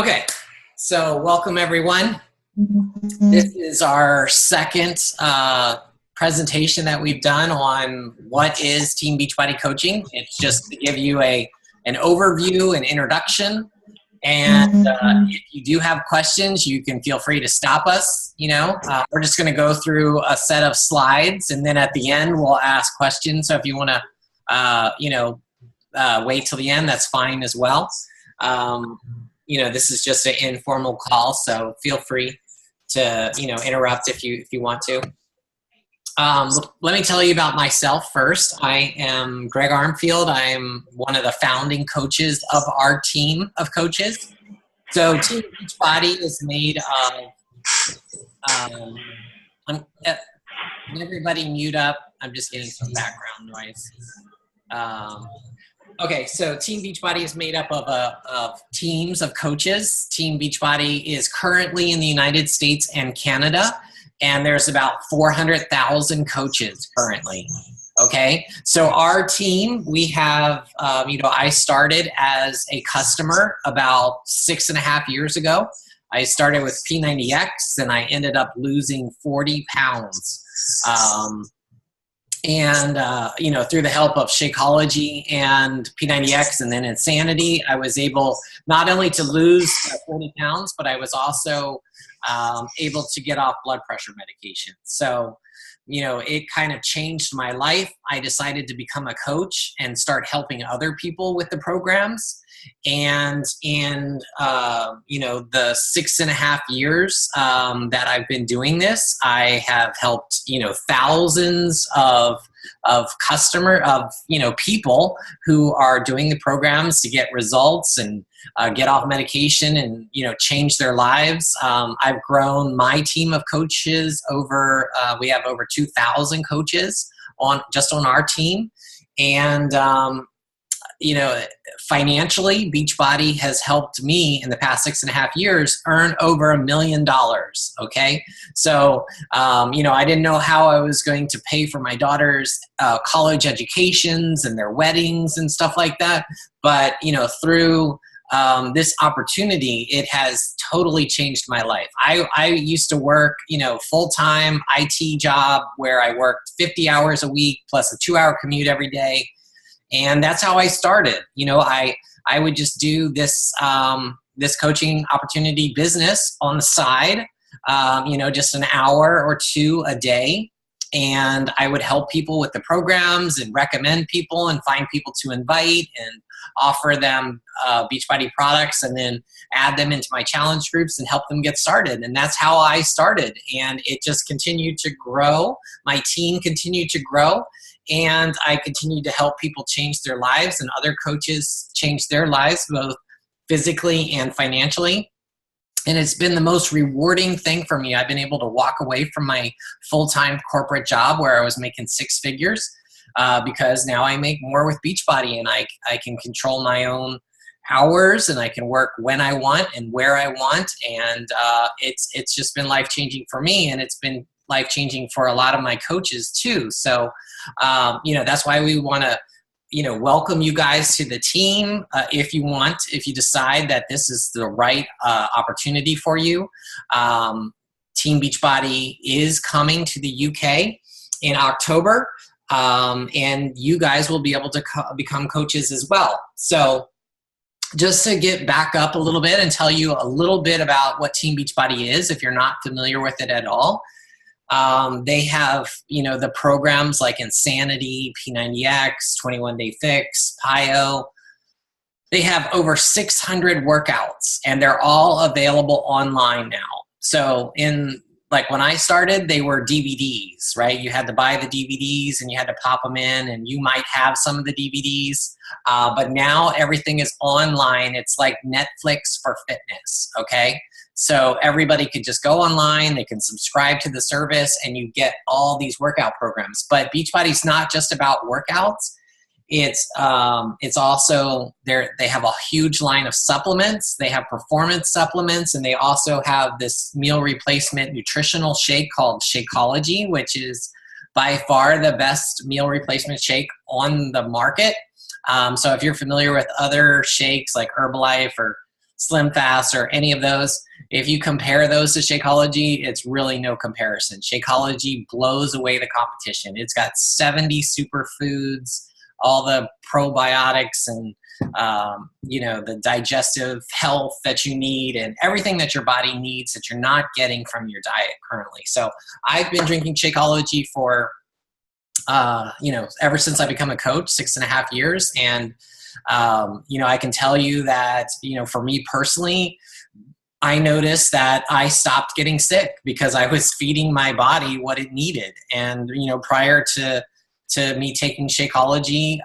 Okay, so welcome everyone. This is our second presentation that we've done on what is Team Beachbody Coaching. It's just to give you an overview, an introduction, and if you do have questions, you can feel free to stop us. We're just going to go through a set of slides, and then at the end we'll ask questions. So if you want to, wait till the end, that's fine as well. This is just an informal call, so feel free to, interrupt if you want to. Let me tell you about myself first. I am Greg Armfield. I'm one of the founding coaches of our team of coaches. So Team Beachbody is made of, can everybody mute up? I'm just getting some background noise. Okay, so Team Beachbody is made up of teams of coaches. Team Beachbody is currently in the United States and Canada, and there's about 400,000 coaches currently. Okay, so our team, we have, I started as a customer about 6.5 years ago. I started with P90X, and I ended up losing 40 pounds. Through the help of Shakeology and P90X and then Insanity, I was able not only to lose 40 pounds, but I was also able to get off blood pressure medication. So, it kind of changed my life. I decided to become a coach and start helping other people with the programs. And in, the 6.5 years that I've been doing this, I have helped, thousands of people who are doing the programs to get results and get off medication and, change their lives. I've grown my team of coaches over, we have over 2,000 coaches on our team. And, financially, Beachbody has helped me in the past 6.5 years earn over $1 million. Okay. So, I didn't know how I was going to pay for my daughter's college educations and their weddings and stuff like that. But, through this opportunity, it has totally changed my life. I used to work, full-time IT job where I worked 50 hours a week plus a 2-hour commute every day. And that's how I started. I would just do this, this coaching opportunity business on the side, just an hour or two a day. And I would help people with the programs and recommend people and find people to invite and offer them Beachbody products and then add them into my challenge groups and help them get started. And that's how I started. And it just continued to grow. My team continued to grow. And I continue to help people change their lives and other coaches change their lives, both physically and financially. And it's been the most rewarding thing for me. I've been able to walk away from my full-time corporate job where I was making 6 figures because now I make more with Beachbody and I can control my own hours and I can work when I want and where I want. And it's just been life-changing for me, and it's been life-changing for a lot of my coaches too. So, that's why we want to, welcome you guys to the team. If you decide that this is the right opportunity for you. Team Beachbody is coming to the UK in October, and you guys will be able to become coaches as well. So just to get back up a little bit and tell you a little bit about what Team Beachbody is, if you're not familiar with it at all. They have, the programs like Insanity, P90X, 21-Day Fix, PIO. They have over 600 workouts, and they're all available online now. So when I started, they were DVDs, right? You had to buy the DVDs and you had to pop them in, and you might have some of the DVDs. But now everything is online. It's like Netflix for fitness, okay? So everybody could just go online, they can subscribe to the service, and you get all these workout programs. But Beachbody's not just about workouts. It's also, they have a huge line of supplements. They have performance supplements, and they also have this meal replacement nutritional shake called Shakeology, which is by far the best meal replacement shake on the market. So if you're familiar with other shakes like Herbalife or Slim Fast or any of those, if you compare those to Shakeology, it's really no comparison. Shakeology blows away the competition. It's got 70 superfoods, all the probiotics and the digestive health that you need and everything that your body needs that you're not getting from your diet currently. So I've been drinking Shakeology for ever since I become a coach, 6.5 years. And, I can tell you that, for me personally, I noticed that I stopped getting sick because I was feeding my body what it needed. And, prior to me taking Shakeology,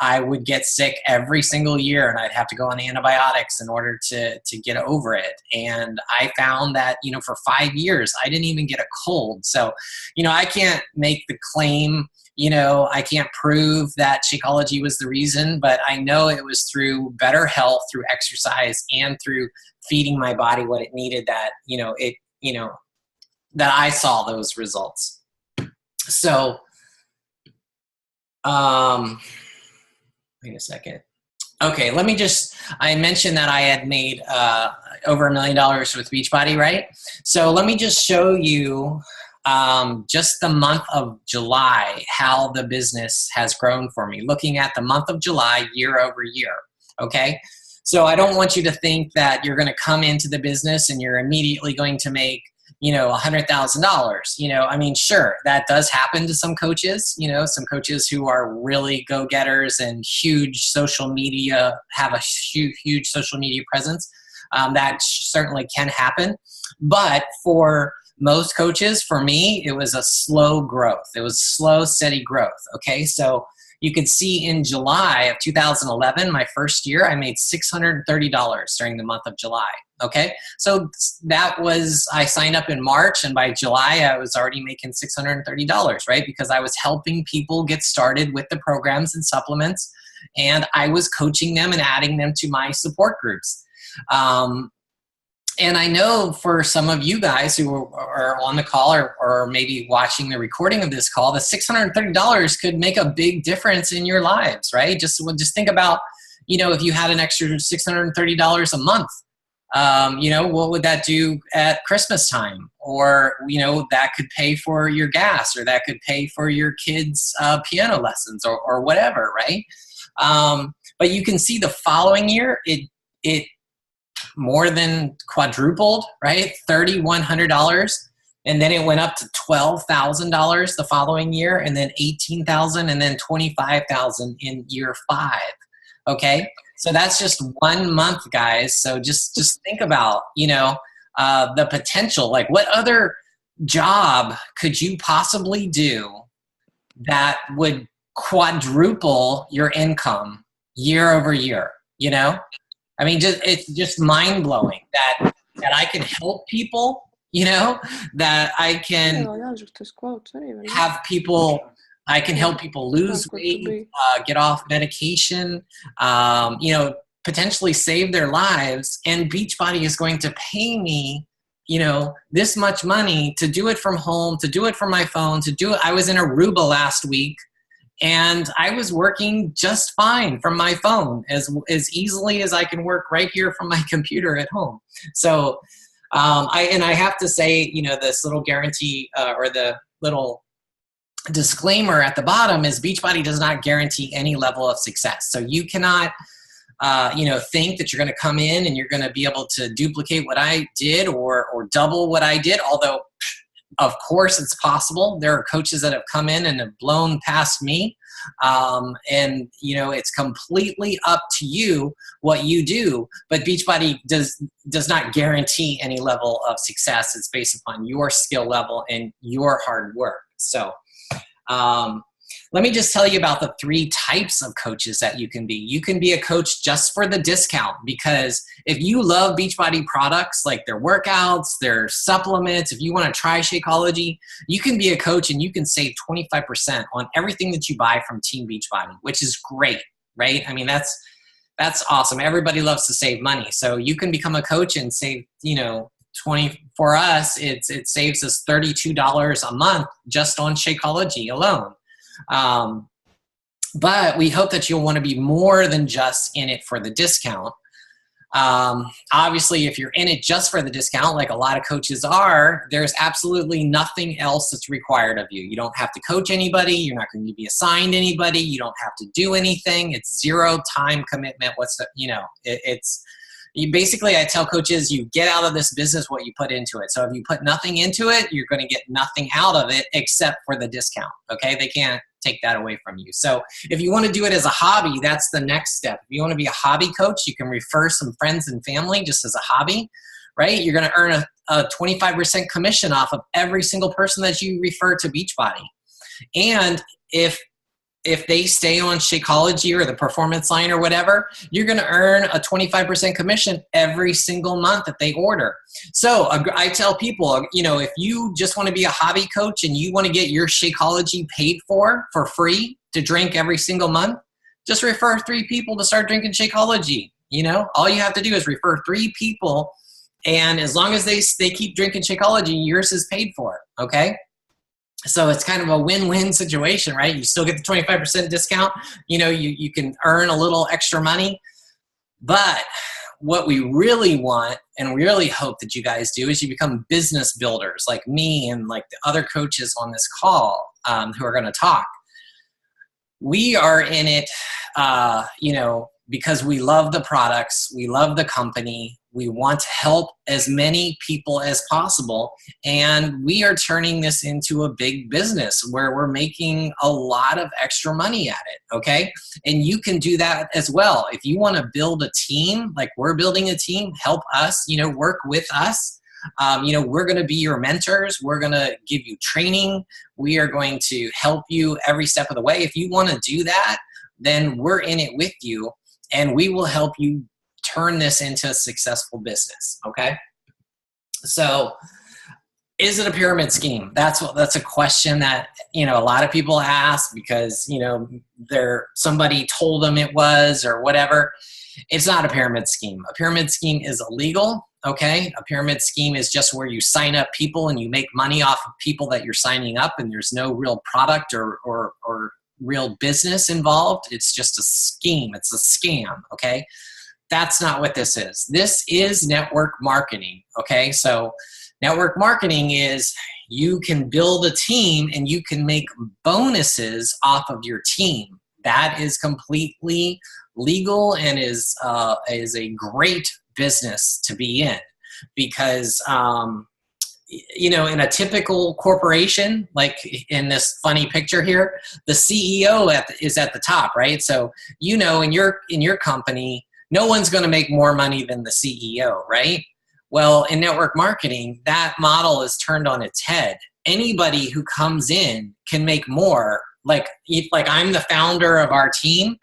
I would get sick every single year and I'd have to go on antibiotics in order to get over it. And I found that, for 5 years, I didn't even get a cold. So, I can't make the claim, I can't prove that Shakeology was the reason, but I know it was through better health, through exercise, and through feeding my body what it needed that, that I saw those results. So, wait a second. Okay, I mentioned that I had made over $1 million with Beachbody, right? So let me just show you just the month of July, how the business has grown for me, looking at the month of July year over year, okay? So I don't want you to think that you're going to come into the business and you're immediately going to make $100,000. Sure, that does happen to some coaches, some coaches who are really go-getters and huge social media, have a huge social media presence. That certainly can happen. But for most coaches, for me, it was a slow growth. It was slow, steady growth. Okay. So you could see in July of 2011, my first year, I made $630 during the month of July. Okay. So I signed up in March, and by July, I was already making $630, right? Because I was helping people get started with the programs and supplements, and I was coaching them and adding them to my support groups. And I know for some of you guys who are on the call or maybe watching the recording of this call, the $630 could make a big difference in your lives, right? Just think about, if you had an extra $630 a month, what would that do at Christmas time? Or, that could pay for your gas, or that could pay for your kids' piano lessons or whatever, right? But you can see the following year, it more than quadrupled, right? $3,100. And then it went up to $12,000 the following year, and then $18,000, and then $25,000 in year 5. Okay. So that's just 1 month, guys. So just think about, the potential, like what other job could you possibly do that would quadruple your income year over year, it's just mind blowing that I can help people, that I can have people, I can help people lose weight, get off medication, potentially save their lives. And Beachbody is going to pay me, this much money to do it from home, to do it from my phone, to do it. I was in Aruba last week, and I was working just fine from my phone, as easily as I can work right here from my computer at home. So I have to say, this little guarantee or the little disclaimer at the bottom is Beachbody does not guarantee any level of success. So you cannot think that you're going to come in and you're going to be able to duplicate what I did or double what I did, although of course it's possible. There are coaches that have come in and have blown past me. It's completely up to you what you do, but Beachbody does not guarantee any level of success. It's based upon your skill level and your hard work. So, let me just tell you about the 3 types of coaches that you can be. You can be a coach just for the discount, because if you love Beachbody products, like their workouts, their supplements, if you want to try Shakeology, you can be a coach and you can save 25% on everything that you buy from Team Beachbody, which is great, right? That's awesome. Everybody loves to save money. So you can become a coach and save, for us, it saves us $32 a month just on Shakeology alone. But we hope that you'll want to be more than just in it for the discount. Obviously, if you're in it just for the discount, like a lot of coaches are, there's absolutely nothing else that's required of you. You don't have to coach anybody. You're not going to be assigned anybody. You don't have to do anything. It's zero time commitment. It's you basically, I tell coaches, you get out of this business what you put into it. So if you put nothing into it, you're going to get nothing out of it except for the discount. Okay. They can't take that away from you. So if you want to do it as a hobby, that's the next step. If you want to be a hobby coach, you can refer some friends and family just as a hobby, right? You're going to earn a 25% commission off of every single person that you refer to Beachbody. And if they stay on Shakeology or the Performance Line or whatever, you're going to earn a 25% commission every single month that they order. So I tell people, if you just want to be a hobby coach and you want to get your Shakeology paid for free to drink every single month, just refer 3 people to start drinking Shakeology. All you have to do is refer 3 people, and as long as they keep drinking Shakeology, yours is paid for. Okay. So it's kind of a win-win situation, right? You still get the 25% discount. You can earn a little extra money. But what we really want and really hope that you guys do is you become business builders like me and like the other coaches on this call who are going to talk. We are in it, because we love the products, we love the company, we want to help as many people as possible, and we are turning this into a big business where we're making a lot of extra money at it, okay? And you can do that as well. If you want to build a team, like we're building a team, help us, work with us. We're going to be your mentors. We're going to give you training. We are going to help you every step of the way. If you want to do that, then we're in it with you, and we will help you turn this into a successful business. Okay. So is it a pyramid scheme? That's a question that, a lot of people ask because, somebody told them it was or whatever. It's not a pyramid scheme. A pyramid scheme is illegal. Okay. A pyramid scheme is just where you sign up people and you make money off of people that you're signing up, and there's no real product or real business involved. It's just a scheme. It's a scam. Okay. That's not what this is. This is network marketing. Okay. So network marketing is you can build a team and you can make bonuses off of your team. That is completely legal and is a great business to be in, because in a typical corporation, like in this funny picture here, the CEO is at the top, right? So in your company, no one's going to make more money than the CEO, right? Well, in network marketing, that model is turned on its head. Anybody who comes in can make more. Like I'm the founder of our team,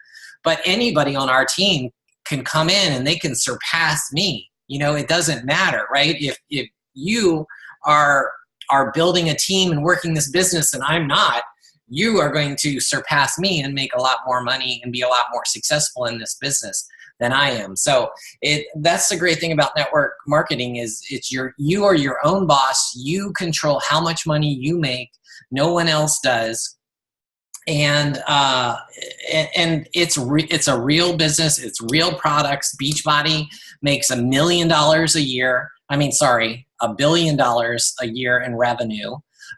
but anybody on our team can come in and they can surpass me. It doesn't matter, right? If you are building a team and working this business and I'm not, you are going to surpass me and make a lot more money and be a lot more successful in this business than I am. So that's the great thing about network marketing is you are your own boss. You control how much money you make. No one else does. And it's a real business. It's real products. Beachbody makes $1 million a year. $1 billion a year in revenue.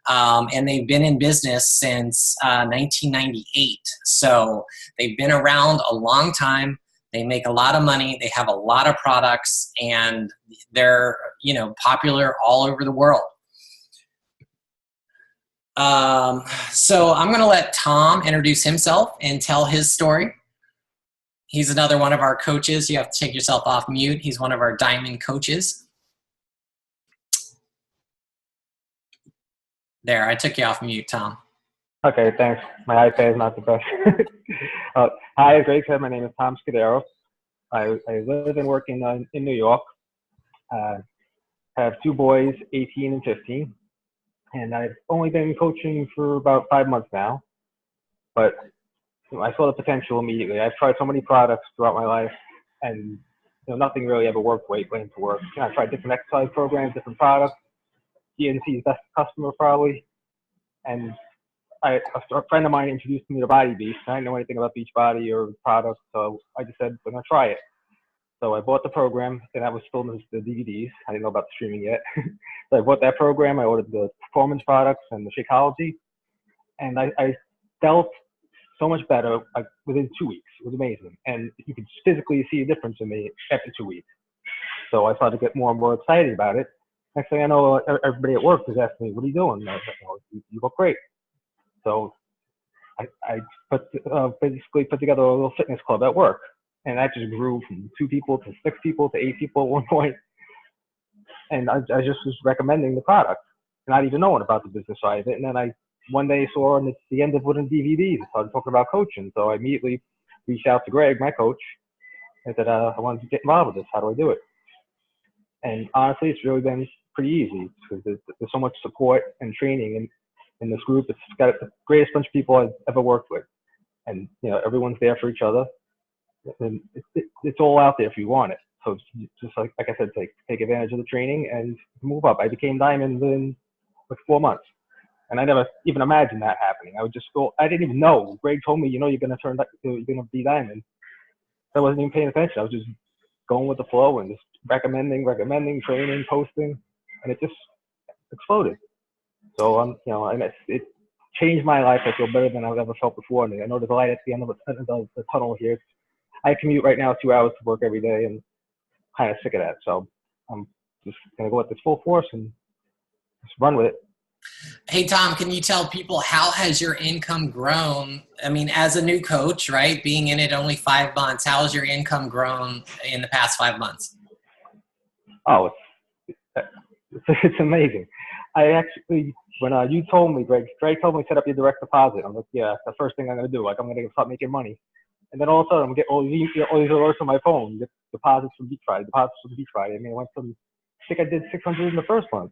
And they've been in business since 1998. So they've been around a long time. They make a lot of money. They have a lot of products, and they're, popular all over the world. So I'm going to let Tom introduce himself and tell his story. He's another one of our coaches. You have to take yourself off mute. He's one of our diamond coaches. There, I took you off mute, Tom. Okay, thanks. My iPad is not the best. Hi, as Greg said, my name is Tom Scudero. I live and work in New York. Have 2 boys, 18 and 15. And I've only been coaching for about 5 months now. But I saw the potential immediately. I've tried so many products throughout my life, and nothing really ever worked went to work. I tried different exercise programs, different products. GNC's best customer probably. And a friend of mine introduced me to Body Beast. I didn't know anything about Beachbody or products, so I just said, I'm going to try it. So I bought the program, and that was still in the DVDs. I didn't know about the streaming yet. So I bought that program. I ordered the performance products and the Shakeology, and I felt so much better like within 2 weeks. It was amazing, and you could physically see a difference in me after 2 weeks. So I started to get more and more excited about it. Next thing I know, everybody at work was asking me, "What are you doing?" I was like, "Oh, you look great." So I basically put together a little fitness club at work, and that just grew from 2 people to 6 people to 8 people at one point. And I just was recommending the product, not even knowing about the business side of it. And then I one day saw on the end of one of the DVDs, I started talking about coaching. So I immediately reached out to Greg, my coach, and said, I wanted to get involved with this. How do I do it? And honestly, it's really been pretty easy because there's so much support and training in this group. It's got the greatest bunch of people I've ever worked with. And, everyone's there for each other. And it's all out there if you want it. So just like I said, take advantage of the training and move up. I became diamond in like 4 months. And I never even imagined that happening. I would just go, I didn't even know. Greg told me, you're going to be diamond. I wasn't even paying attention. I was just going with the flow and just recommending, training, posting, and it just exploded. So and it changed my life. I feel better than I've ever felt before. And I know there's a light at the end of the tunnel here. I commute right now 2 hours to work every day, and kind of sick of that. So I'm just gonna go at this full force and just run with it. Hey, Tom, can you tell people how has your income grown? I mean, as a new coach, right, being in it only 5 months, how has your income grown in the past 5 months? Oh, it's amazing. I actually, when you told me, Greg told me set up your direct deposit. I'm like, yeah, that's the first thing I'm gonna do. Like, I'm gonna start making money. And then all of a sudden, I'm getting all these alerts on my phone. Get deposits from Beachbody. I mean, I went from, I think I did 600 in the first month.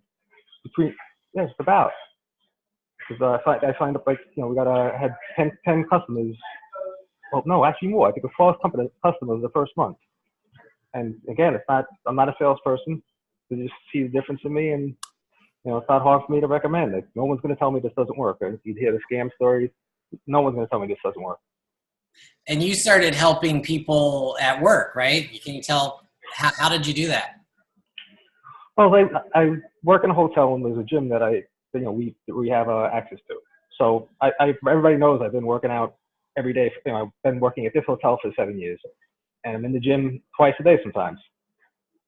Just about. Because I signed up, like, had 10 customers. Well, no, actually more. I think it was 12 customers the first month. And again, I'm not a salesperson. They just see the difference in me, and it's not hard for me to recommend. Like, no one's going to tell me this doesn't work. Or you'd hear the scam stories. No one's going to tell me this doesn't work. And you started helping people at work, right? Can you tell, how did you do that? Well, I work in a hotel, and there's a gym that we have access to. So everybody knows I've been working out every day. I've been working at this hotel for 7 years, and I'm in the gym twice a day sometimes.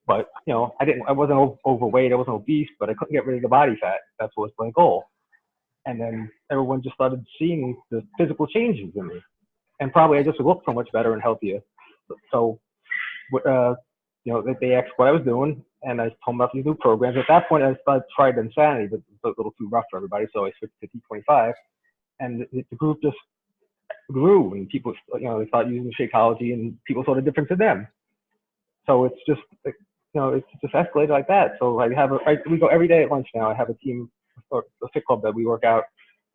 But I wasn't overweight, I wasn't obese, but I couldn't get rid of the body fat. That was my goal. And then everyone just started seeing the physical changes in me, and probably I just looked so much better and healthier. So, they asked what I was doing, and I told them about these new programs. At that point, I tried Insanity, but it was a little too rough for everybody, so I switched to T25, and the group just grew, and people, they started using Shakeology, and people saw the difference in them. So it's just, it's just escalated like that. So we go every day at lunch now. I have a team, or a fit club that we work out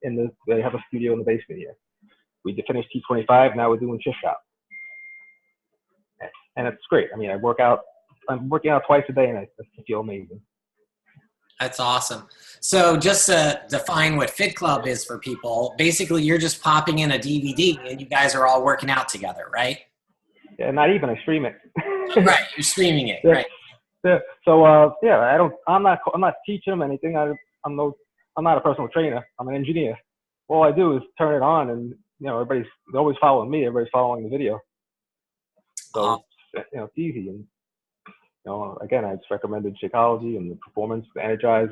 they have a studio in the basement here. We just finished T25, now we're doing shift out. And it's great. I mean, I'm working out twice a day, and I feel amazing. That's awesome. So just to define what Fit Club is for people, basically you're just popping in a DVD and you guys are all working out together, right? Yeah, not even. I stream it. Right, you're streaming it, yeah. right? Yeah. So I'm not teaching them anything. I'm not a personal trainer. I'm an engineer. All I do is turn it on, and they're always following me. Everybody's following the video. So it's easy. And again, I just recommended Shakeology and the Performance, the Energize.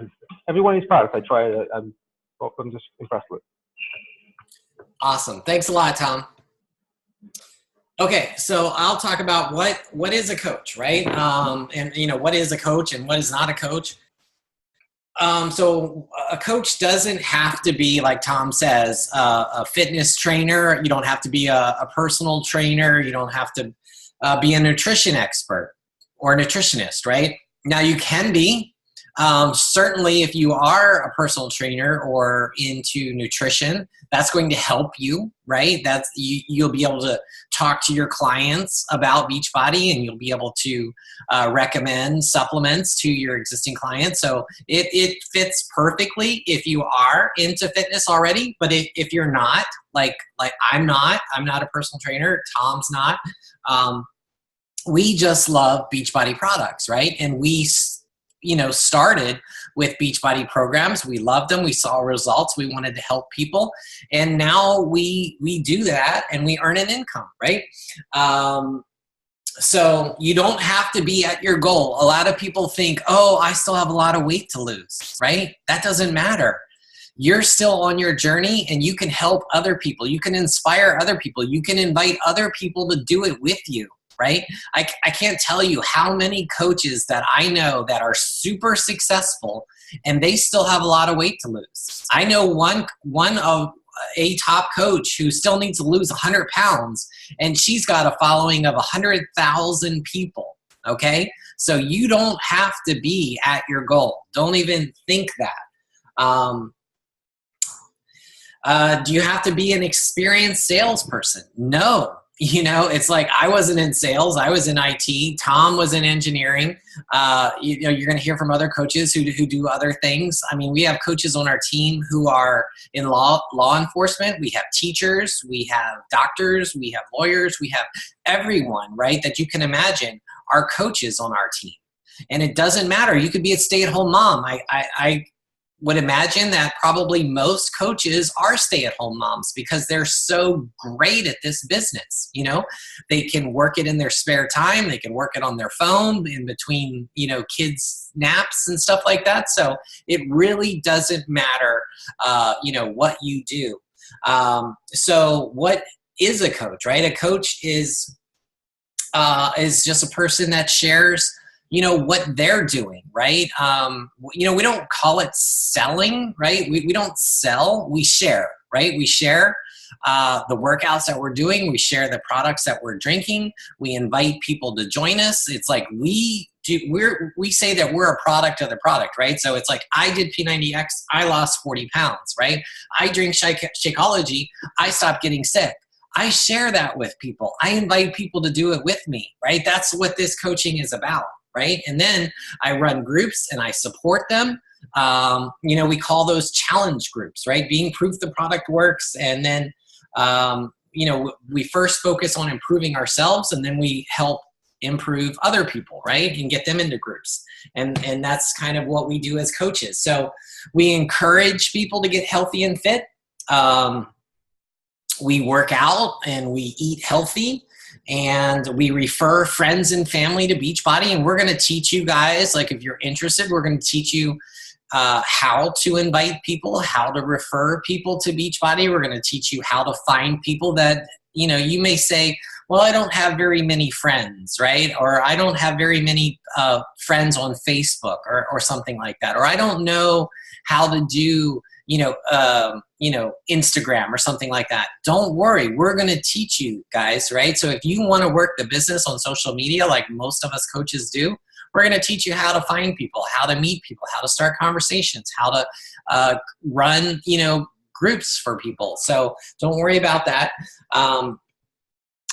Every one of these products I try. I'm just impressed with. Awesome. Thanks a lot, Tom. Okay, so I'll talk about what is a coach, right? And what is a coach and what is not a coach. So a coach doesn't have to be, like Tom says, a fitness trainer. You don't have to be a personal trainer. You don't have to be a nutrition expert or a nutritionist, right? Now you can be. Certainly if you are a personal trainer or into nutrition, that's going to help you, right? You'll be able to talk to your clients about Beachbody, and you'll be able to recommend supplements to your existing clients. So it fits perfectly if you are into fitness already. But if you're not, like I'm not a personal trainer, Tom's not, we just love Beachbody products, right? And we, started with Beachbody programs. We loved them. We saw results. We wanted to help people. And now we do that and we earn an income, right? So you don't have to be at your goal. A lot of people think, oh, I still have a lot of weight to lose, right? That doesn't matter. You're still on your journey and you can help other people. You can inspire other people. You can invite other people to do it with you, right? I can't tell you how many coaches that I know that are super successful and they still have a lot of weight to lose. I know one of a top coach who still needs to lose 100 pounds and she's got a following of 100,000 people, okay? So you don't have to be at your goal. Don't even think that. Do you have to be an experienced salesperson? No. It's like I wasn't in sales. I was in IT. Tom was in engineering. You're going to hear from other coaches who do other things. I mean, we have coaches on our team who are in law enforcement. We have teachers. We have doctors. We have lawyers. We have everyone, right, that you can imagine are coaches on our team. And it doesn't matter. You could be a stay-at-home mom. I would imagine that probably most coaches are stay-at-home moms because they're so great at this business. They can work it in their spare time. They can work it on their phone in between, kids' naps and stuff like that. So it really doesn't matter, what you do. So what is a coach, right? A coach is just a person that shares what they're doing, right? We don't call it selling, right? We don't sell, we share, right? We share the workouts that we're doing. We share the products that we're drinking. We invite people to join us. It's like we say that we're a product of the product, right? So it's like I did P90X, I lost 40 pounds, right? I drink Shakeology, I stopped getting sick. I share that with people. I invite people to do it with me, right? That's what this coaching is about. Right? And then I run groups and I support them. We call those challenge groups, right? Being proof the product works. And then, we first focus on improving ourselves and then we help improve other people, right? And get them into groups. And that's kind of what we do as coaches. So we encourage people to get healthy and fit. We work out and we eat healthy. And we refer friends and family to Beachbody, and we're going to teach you guys, like if you're interested, we're going to teach you how to invite people, how to refer people to Beachbody. We're going to teach you how to find people that, you may say, well, I don't have very many friends, right? Or I don't have very many friends on Facebook or something like that. Or I don't know how to do Instagram or something like that. Don't worry. We're going to teach you guys, right? So if you want to work the business on social media, like most of us coaches do, we're going to teach you how to find people, how to meet people, how to start conversations, how to run, groups for people. So don't worry about that.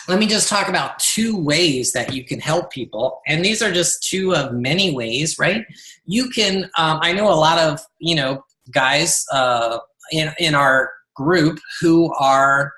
Let me just talk about 2 ways that you can help people. And these are just 2 of many ways, right? You can, I know a lot of, guys in our group who are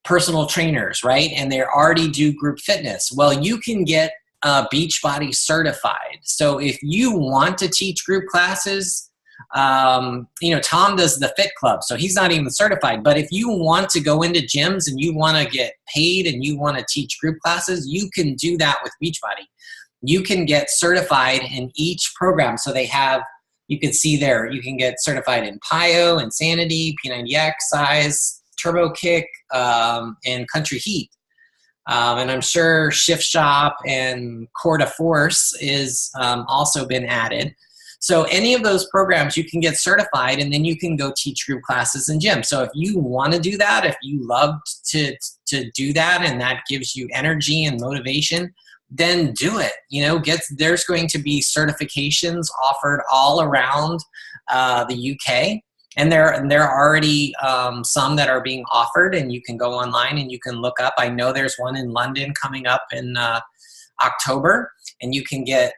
personal trainers, right? And they already do group fitness. Well, you can get Beachbody certified. So if you want to teach group classes, Tom does the Fit Club, so he's not even certified. But if you want to go into gyms and you want to get paid and you want to teach group classes, you can do that with Beachbody. You can get certified in each program. So they have, you can see there, you can get certified in PIO, Insanity, P90X, Size, Turbo Kick, and Country Heat. And I'm sure Shift Shop and Core to Force is also been added. So any of those programs, you can get certified and then you can go teach group classes in gym. So if you want to do that, if you love to do that and that gives you energy and motivation, then do it. There's going to be certifications offered all around the UK. And there are already some that are being offered, and you can go online and you can look up. I know there's one in London coming up in October, and you can get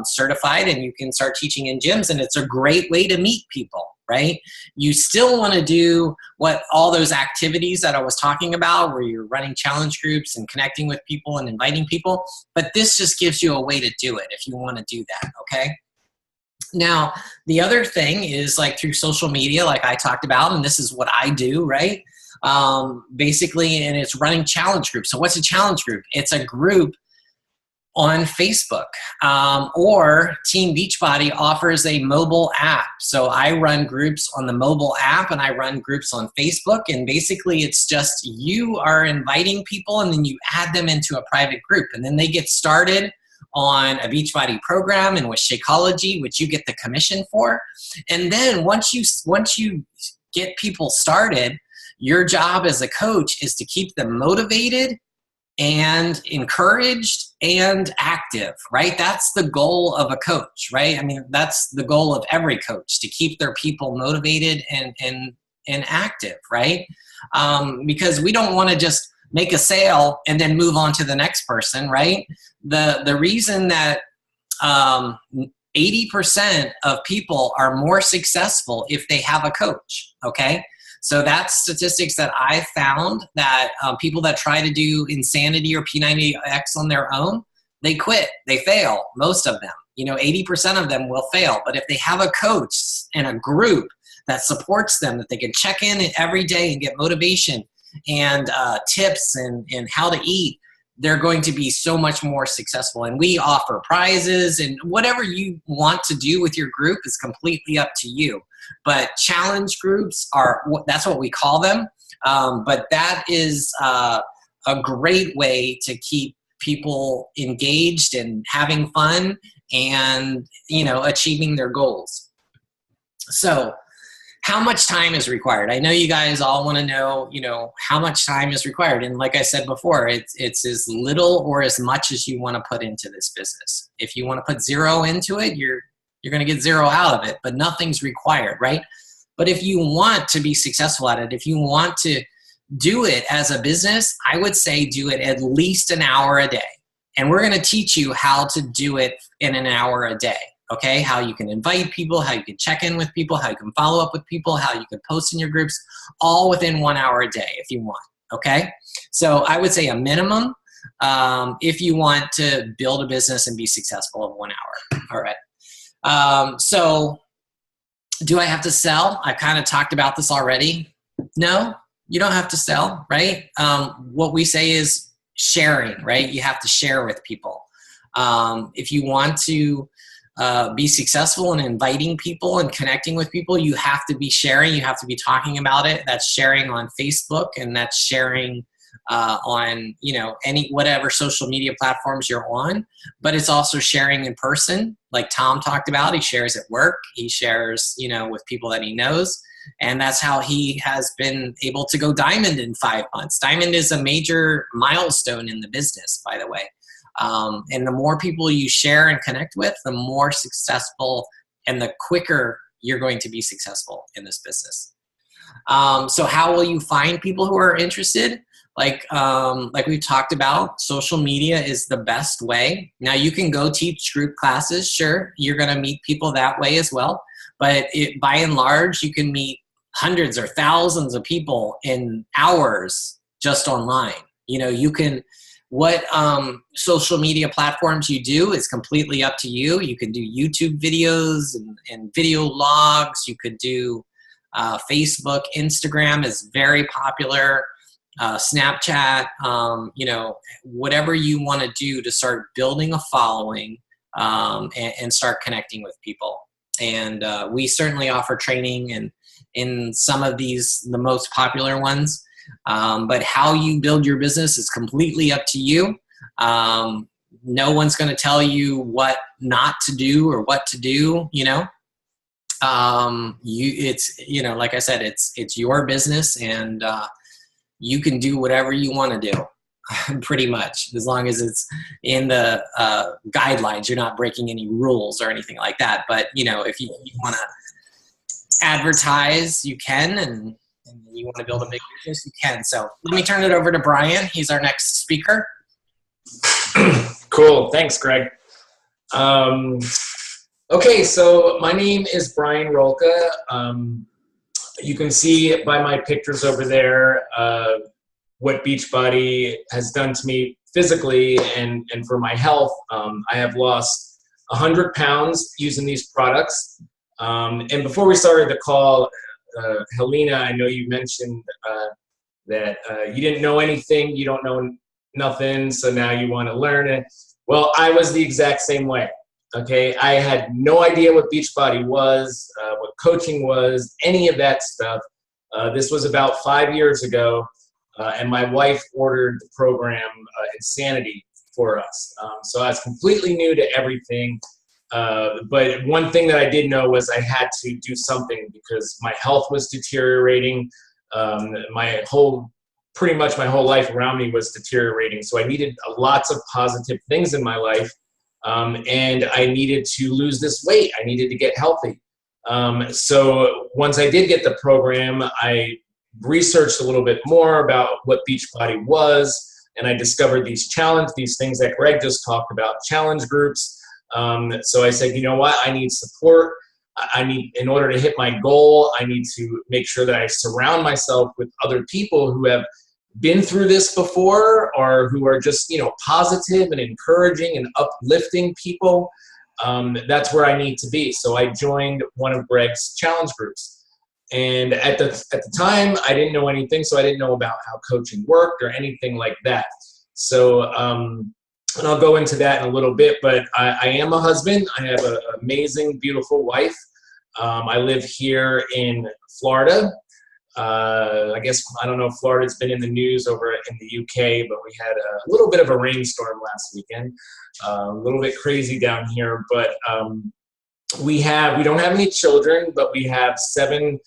certified and you can start teaching in gyms, and it's a great way to meet people, right? You still want to do what all those activities that I was talking about, where you're running challenge groups and connecting with people and inviting people, but this just gives you a way to do it if you want to do that, okay? Now, the other thing is like through social media, like I talked about, and this is what I do, right? Basically, and it's running challenge groups. So what's a challenge group? It's a group on Facebook, or Team Beachbody offers a mobile app. So I run groups on the mobile app and I run groups on Facebook, and basically it's just you are inviting people and then you add them into a private group, and then they get started on a Beachbody program and with Shakeology, which you get the commission for. And then once you get people started, your job as a coach is to keep them motivated and encouraged and active, right? That's the goal of a coach, right? I mean, that's the goal of every coach, to keep their people motivated and active, right? Because we don't want to just make a sale and then move on to the next person, right? The reason that 80% of people are more successful if they have a coach, okay? So that's statistics that I found, that people that try to do Insanity or P90X on their own, they quit, they fail, most of them. 80% of them will fail. But if they have a coach and a group that supports them, that they can check in every day and get motivation and tips and how to eat, they're going to be so much more successful. And we offer prizes, and whatever you want to do with your group is completely up to you. But challenge groups that's what we call them. But that is a great way to keep people engaged and having fun and, achieving their goals. So how much time is required? I know you guys all want to know, how much time is required. And like I said before, it's as little or as much as you want to put into this business. If you want to put zero into it, you're going to get zero out of it, but nothing's required, right? But if you want to be successful at it, if you want to do it as a business, I would say do it at least an hour a day. And we're going to teach you how to do it in an hour a day. Okay, how you can invite people, how you can check in with people, how you can follow up with people, how you can post in your groups, all within 1 hour a day if you want, okay? So I would say a minimum if you want to build a business and be successful of 1 hour, all right? So do I have to sell? I kind of talked about this already. No, you don't have to sell, right? What we say is sharing, right? You have to share with people. If you want to be successful in inviting people and connecting with people, you have to be sharing, you have to be talking about it. That's sharing on Facebook, and that's sharing on, whatever social media platforms you're on, but it's also sharing in person. Like Tom talked about, he shares at work, he shares, with people that he knows. And that's how he has been able to go diamond in 5 months. Diamond is a major milestone in the business, by the way. And the more people you share and connect with, the more successful and the quicker you're going to be successful in this business. So how will you find people who are interested? Like we talked about, social media is the best way. Now you can go teach group classes. Sure, you're going to meet people that way as well. But by and large, you can meet hundreds or thousands of people in hours just online. You can, what social media platforms you do is completely up to you. You can do YouTube videos and video logs. You could do Facebook, Instagram is very popular. Snapchat, whatever you want to do to start building a following and start connecting with people. And we certainly offer training in some of these, the most popular ones. But how you build your business is completely up to you. No one's going to tell you what not to do or what to do, like I said, it's your business, and you can do whatever you want to do. Pretty much, as long as it's in the guidelines. You're not breaking any rules or anything like that. But if you want to advertise, you can, and you want to build a big business, you can. So let me turn it over to Brian. He's our next speaker. Cool. Thanks, Greg. Okay, so my name is Brian Roca. You can see by my pictures over there what Beachbody has done to me physically and for my health. I have lost 100 pounds using these products. And before we started the call, Helena, I know you mentioned that you didn't know anything, you don't know nothing, so now you want to learn it. Well, I was the exact same way. Okay, I had no idea what Beachbody was, what coaching was, any of that stuff. This was about 5 years ago, and my wife ordered the program Insanity for us. So I was completely new to everything. But one thing that I did know was I had to do something because my health was deteriorating. Pretty much my whole life around me was deteriorating. So I needed lots of positive things in my life. And I needed to lose this weight. I needed to get healthy. So once I did get the program, I researched a little bit more about what Beachbody was, and I discovered these things that Greg just talked about, challenge groups. So I said, you know what, I need support. In order to hit my goal, I need to make sure that I surround myself with other people who have been through this before, or who are just, positive and encouraging and uplifting people. That's where I need to be. So I joined one of Greg's challenge groups. And at the time, I didn't know anything, so I didn't know about how coaching worked or anything like that. So, and I'll go into that in a little bit, but I am a husband. I have an amazing, beautiful wife. I live here in Florida. I guess, I don't know if Florida's been in the news over in the UK, but we had a little bit of a rainstorm last weekend, a little bit crazy down here, but we don't have any children, but we have 7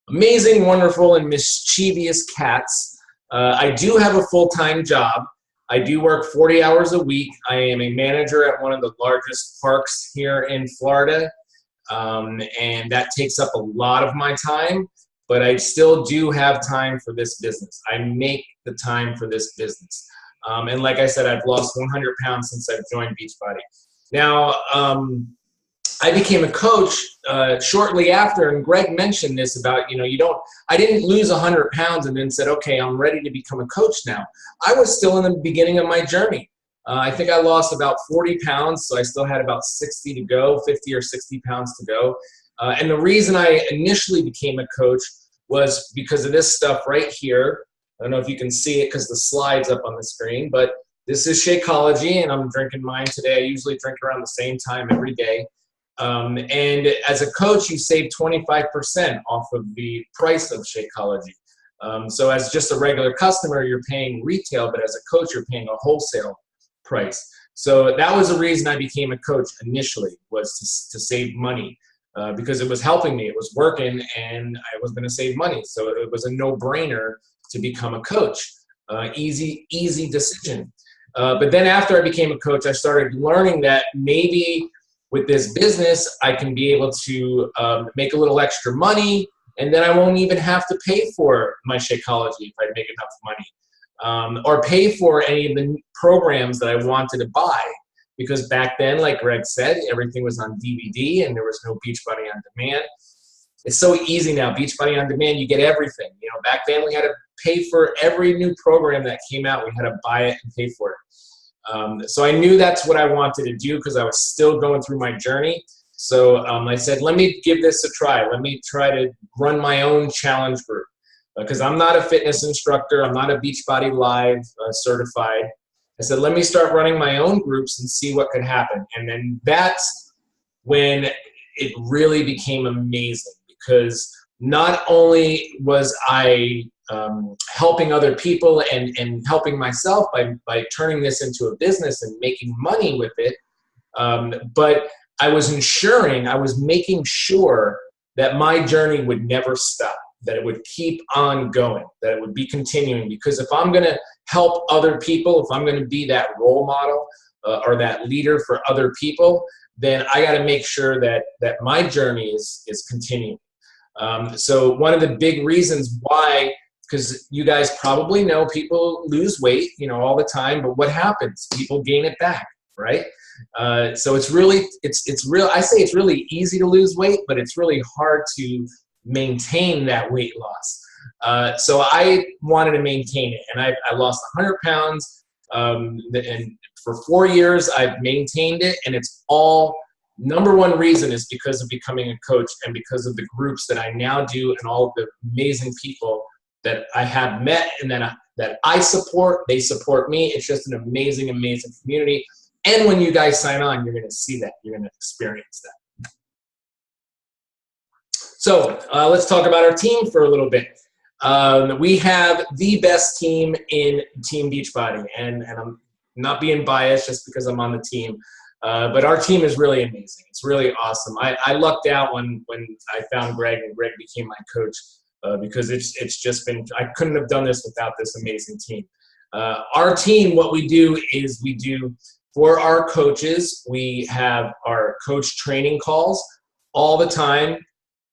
amazing, wonderful, and mischievous cats. I do have a full-time job. I do work 40 hours a week. I am a manager at one of the largest parks here in Florida, and that takes up a lot of my time. But I still do have time for this business. I make the time for this business. And like I said, I've lost 100 pounds since I've joined Beachbody. Now, I became a coach shortly after, and Greg mentioned this about, I didn't lose 100 pounds and then said, okay, I'm ready to become a coach now. I was still in the beginning of my journey. I think I lost about 40 pounds, so I still had about 60 to go, 50 or 60 pounds to go. And the reason I initially became a coach was because of this stuff right here. I don't know if you can see it because the slide's up on the screen, but this is Shakeology, and I'm drinking mine today. I usually drink around the same time every day. And as a coach, you save 25% off of the price of Shakeology. So as just a regular customer, you're paying retail, but as a coach, you're paying a wholesale price. So that was the reason I became a coach initially, was to save money. Because it was helping me, it was working, and I was going to save money. So it was a no-brainer to become a coach. Easy decision. But then after I became a coach, I started learning that maybe with this business, I can be able to make a little extra money, and then I won't even have to pay for my Shakeology if I make enough money, or pay for any of the programs that I wanted to buy. Because back then, like Greg said, everything was on DVD and there was no Beachbody On Demand. It's so easy now. Beachbody On Demand, you get everything. Back then we had to pay for every new program that came out. We had to buy it and pay for it. So I knew that's what I wanted to do because I was still going through my journey. So I said, let me give this a try. Let me try to run my own challenge group. Because I'm not a fitness instructor. I'm not a Beachbody Live certified. I said, let me start running my own groups and see what could happen. And then that's when it really became amazing, because not only was I helping other people and helping myself by turning this into a business and making money with it, but I was making sure that my journey would never stop, that it would keep on going, that it would be continuing. Because if I'm going to help other people, if I'm going to be that role model or that leader for other people, then I got to make sure that my journey is continuing. So one of the big reasons why, because you guys probably know people lose weight, all the time, but what happens? People gain it back, right? So it's really, I say it's really easy to lose weight, but it's really hard to maintain that weight loss. So I wanted to maintain it, and I lost 100 pounds, and for 4 years I've maintained it, and it's all, number one reason is because of becoming a coach and because of the groups that I now do and all of the amazing people that I have met and that I support. They support me. It's just an amazing, amazing community. And when you guys sign on, you're going to see that. You're going to experience that. So let's talk about our team for a little bit. We have the best team in Team Beachbody, and I'm not being biased just because I'm on the team, but our team is really amazing. It's really awesome. I lucked out when I found Greg, and Greg became my coach, because it's just been, I couldn't have done this without this amazing team. Our team, what we do is we do, for our coaches, we have our coach training calls all the time.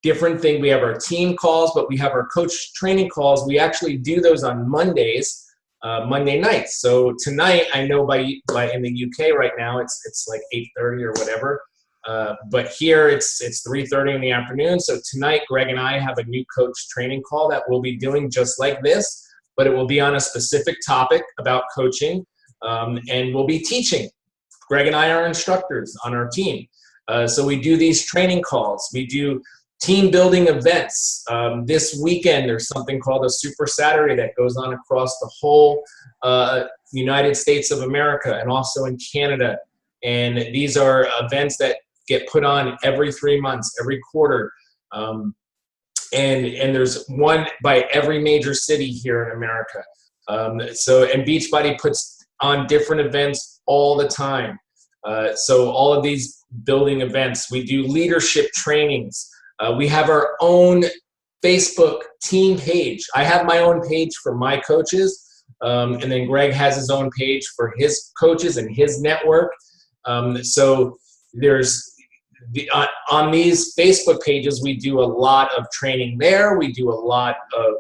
Different thing, we have our team calls, but we have our coach training calls. We actually do those on Mondays, Monday nights. So tonight, I know by in the UK right now, it's like 8:30 or whatever. But here it's 3:30 in the afternoon. So tonight, Greg and I have a new coach training call that we'll be doing just like this, but it will be on a specific topic about coaching, and we'll be teaching. Greg and I are instructors on our team. So we do these training calls. We do team building events. This weekend, there's something called a Super Saturday that goes on across the whole United States of America and also in Canada. And these are events that get put on every 3 months, every quarter. And there's one by every major city here in America. And Beachbody puts on different events all the time. So all of these building events, we do leadership trainings. We have our own Facebook team page. I have my own page for my coaches, and then Greg has his own page for his coaches and his network. So there's on these Facebook pages, we do a lot of training there. We do a lot of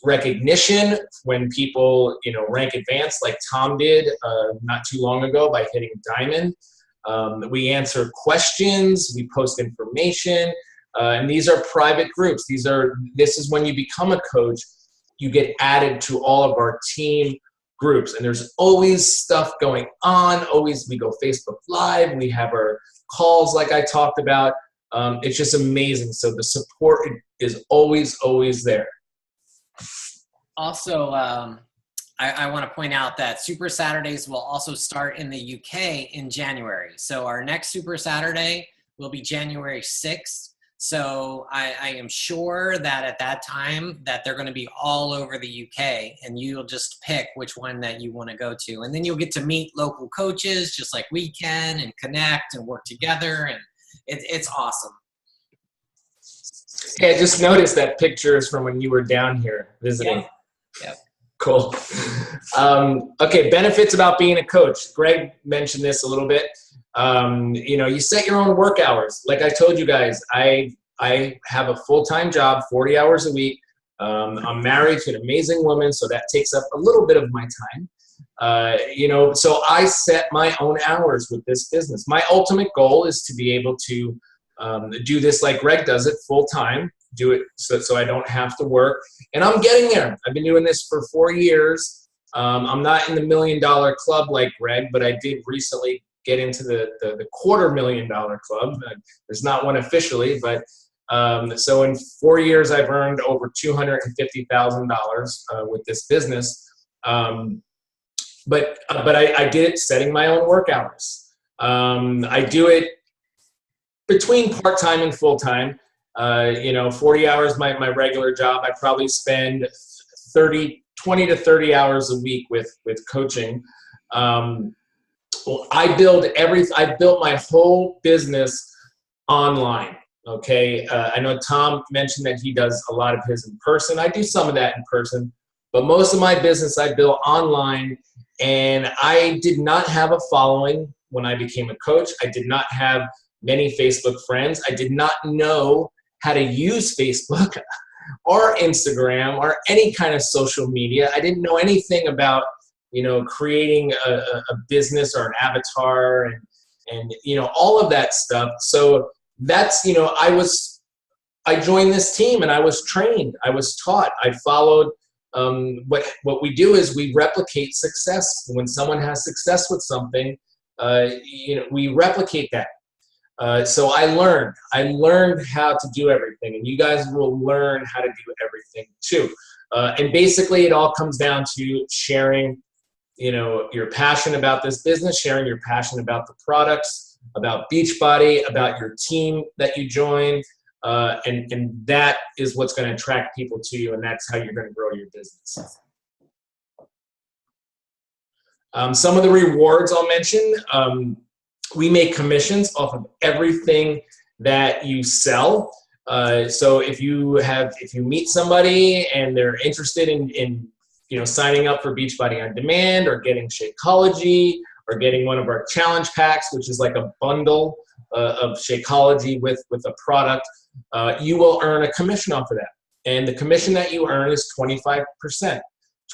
recognition when people, rank advanced, like Tom did not too long ago by hitting diamond. We answer questions, we post information, and these are private groups. This is when you become a coach, you get added to all of our team groups, and there's always stuff going on. Always, we go Facebook Live, we have our calls like I talked about. It's just amazing. So the support is always there. Also, I want to point out that Super Saturdays will also start in the UK in January. So our next Super Saturday will be January 6th. So I am sure that at that time that they're going to be all over the UK, and you'll just pick which one that you want to go to. And then you'll get to meet local coaches just like we can, and connect and work together. And it's awesome. Hey, I just noticed that picture is from when you were down here visiting. Yep. Cool. Okay, benefits about being a coach. Greg mentioned this a little bit. You set your own work hours. Like I told you guys, I have a full-time job, 40 hours a week. I'm married to an amazing woman, so that takes up a little bit of my time. So I set my own hours with this business. My ultimate goal is to be able to do this like Greg does it full-time, do it so I don't have to work. And I'm getting there. I've been doing this for 4 years. I'm not in the $1 million club like Greg, but I did recently get into the $250,000 club. There's not one officially, but so in 4 years, I've earned over $250,000 with this business. But I did it setting my own work hours. I do it between part-time and full-time. 40 hours, my regular job. I probably spend 20 to 30 hours a week with coaching. I built my whole business online. Okay. I know Tom mentioned that he does a lot of his in person. I do some of that in person, but most of my business I built online, and I did not have a following when I became a coach. I did not have many Facebook friends. I did not know how to use Facebook or Instagram or any kind of social media. I didn't know anything about, creating a business or an avatar and all of that stuff. So that's, I joined this team and I was trained, I was taught, I followed. What we do is we replicate success. When someone has success with something, we replicate that. So I learned how to do everything, and you guys will learn how to do everything too. And basically it all comes down to sharing, your passion about this business, sharing your passion about the products, about Beachbody, about your team that you join. And that is what's going to attract people to you, and that's how you're going to grow your business. Some of the rewards I'll mention, we make commissions off of everything that you sell. So if you meet somebody and they're interested in signing up for Beachbody On Demand or getting Shakeology or getting one of our challenge packs, which is like a bundle of Shakeology with a product, you will earn a commission off of that. And the commission that you earn is 25%.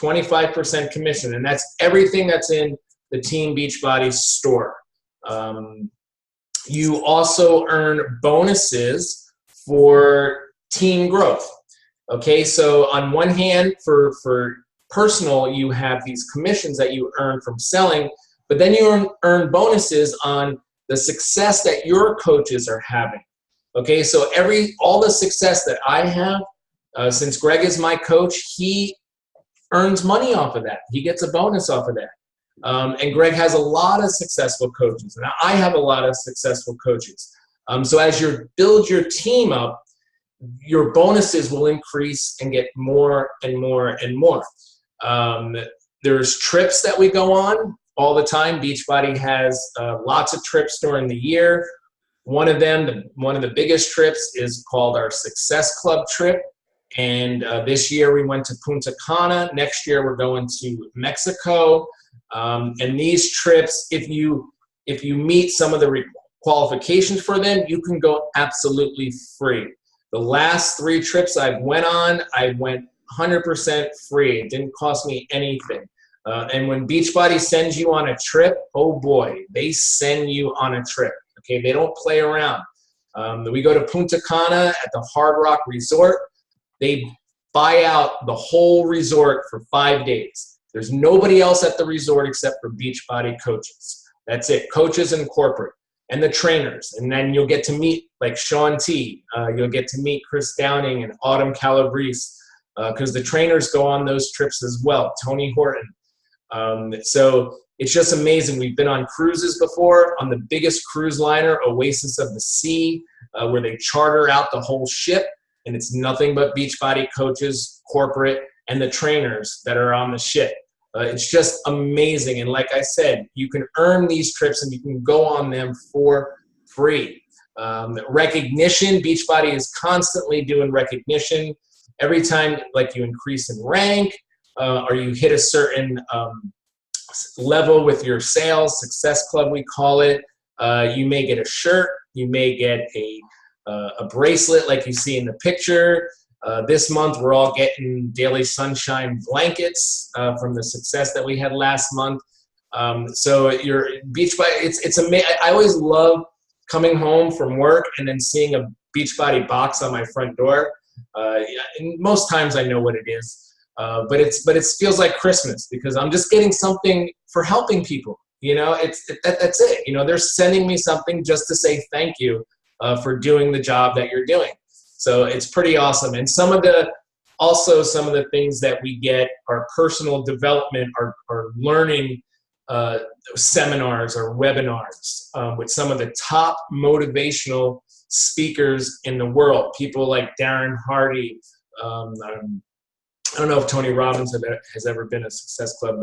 25% commission, and that's everything that's in the Team Beachbody store. You also earn bonuses for team growth. Okay, so on one hand, for personal, you have these commissions that you earn from selling, but then you earn bonuses on the success that your coaches are having. Okay, so all the success that I have, since Greg is my coach, he earns money off of that. He gets a bonus off of that. And Greg has a lot of successful coaches, and I have a lot of successful coaches. So as you build your team up, your bonuses will increase and get more and more and more. There's trips that we go on all the time. Beachbody has lots of trips during the year. One of the biggest trips is called our Success Club trip. And this year we went to Punta Cana. Next year we're going to Mexico. And these trips, if you meet some of the qualifications for them, you can go absolutely free. The last 3 trips I went on, I went 100% free. It didn't cost me anything. And when Beachbody sends you on a trip, oh boy, they send you on a trip. Okay, they don't play around. We go to Punta Cana at the Hard Rock Resort. They buy out the whole resort for 5 days. There's nobody else at the resort except for Beachbody coaches. That's it, coaches and corporate, and the trainers. And then you'll get to meet like Shaun T. You'll get to meet Chris Downing and Autumn Calabrese, because the trainers go on those trips as well, Tony Horton. So it's just amazing. We've been on cruises before, on the biggest cruise liner, Oasis of the Sea, where they charter out the whole ship, and it's nothing but Beachbody coaches, corporate, and the trainers that are on the ship. It's just amazing. And like I said, you can earn these trips and you can go on them for free. Recognition, Beachbody is constantly doing recognition. Every time like you increase in rank or you hit a certain level with your sales, Success Club we call it, you may get a shirt, you may get a bracelet like you see in the picture. This month we're all getting Daily Sunshine blankets from the success that we had last month. So your Beachbody, it's amazing. I always love coming home from work and then seeing a Beachbody box on my front door. And most times I know what it is, but it feels like Christmas because I'm just getting something for helping people. You know, that's it. You know, they're sending me something just to say thank you for doing the job that you're doing. So it's pretty awesome. And some of the things that we get are personal development, are learning seminars or webinars with some of the top motivational speakers in the world. People like Darren Hardy. I don't know if Tony Robbins has ever been a Success Club,